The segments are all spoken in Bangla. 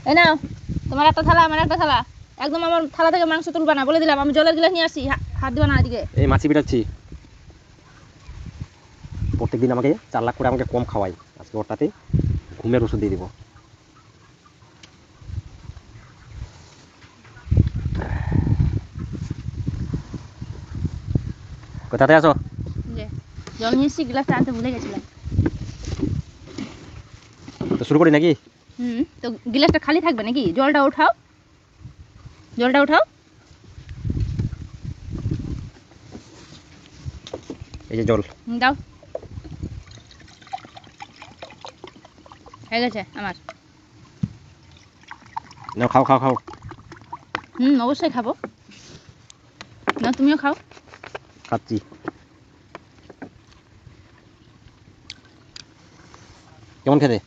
এই নাও তোমার একটা থালা, আমার একটা থালা। একদম আমার থালা থেকে মাংস তুলবা না, বলে দিলাম। আমি জলের গ্লাস নিয়ে আসছি, হাত দিবা না এদিকে। এই মাছি পিটাচ্ছি, প্রত্যেকদিন আমাকে 4 লাখ করে আমাকে কম খাওয়াই, আজকে ওটাতে ঘুমের ওষুধ দিয়ে দিব। কোথাতে আছো? জল নিয়ে এসছি, গ্লাসটা আনতে ভুলে গেছিলাম। তো শুরু করি নাকি? তো গ্লাসটা খালি থাকবে নাকি? জলটা উঠাও, জলটা উঠাও। এই যে জল দাও, হয়ে গেছে আমার। নাও, খাও খাও খাও। অবশ্যই খাবো, না তুমিও খাও। খাচ্ছি। কেমন খেতে?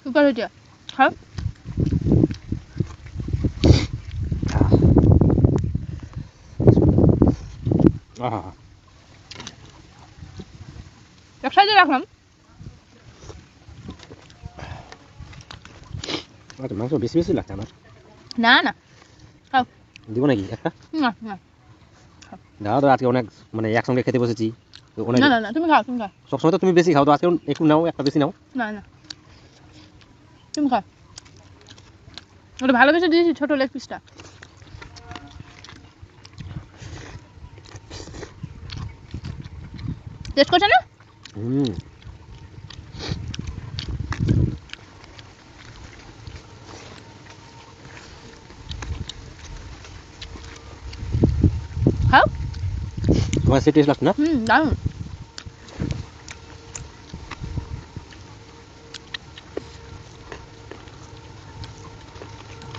সুপার হয়েছে, খাও। এক সাইডে রাখলাম। মাংস বেশি বেশি লাগছে আমার। না না, খাও। দিব নাকি একটা? না না, দাও তো, আজকে অনেক মানে একসঙ্গে খেতে বসেছি। না না, তুমি খাও, তুমি খাও। সবসময় তো তুমি বেশি খাও, তো আজকে একটু নাও, একটা বেশি নাও। না না, তুমি খাও। ওটা ভালোবেসে দিয়েছি, ছোট লেগ পিসটা। টেস্ট করছে না? খাও। তোমার সে টেস্ট লাগছে না? দারুণ।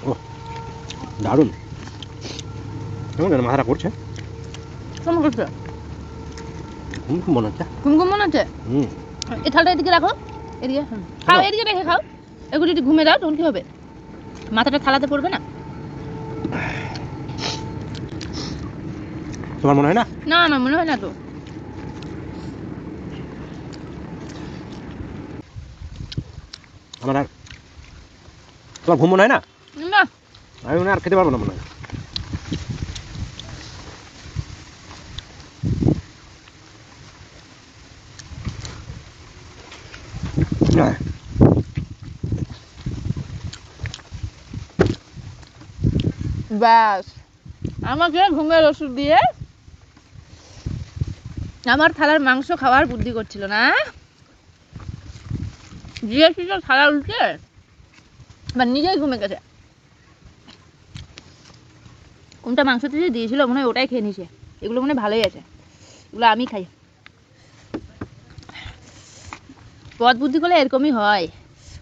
ও দারুণ। কেমন যেন মাথাটা করছে। কেমন করছে? ঘুম ঘুম মনে হচ্ছে। ঘুম ঘুম মনে হচ্ছে। এই থালটা এদিকে রাখো, এদিকে খাও, এদিকে রেখে খাও। একটু যদি ঘুমে দাও তখন কি হবে? মাথাটা থালাতে পড়বে না? তোমার মনে হয় না? না আমার মনে হয় না তো। আমার আর তোমার ঘুম মনে হয় না? না, আমি মনে আর খেতে পারবো না মনে হয়। ব্যাস, আমাকে ঘুমের ওষুধ দিয়ে আমার থালার মাংস খাওয়ার বুদ্ধি করছিল না। জিএসটি তো থালা উল্টে বা নিজেই ঘুমে গেছে। কোনটা মাংস দিয়ে দিয়েছিল মনে হয় ওটাই খেয়ে নিছে। এগুলো মনে হয় ভালোই আছে, এগুলো আমি খাই। পথ বুদ্ধি করলে এরকমই হয়।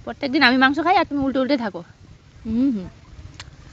প্রত্যেকদিন আমি মাংস খাই আর তুমি উল্টে উল্টে থাকো।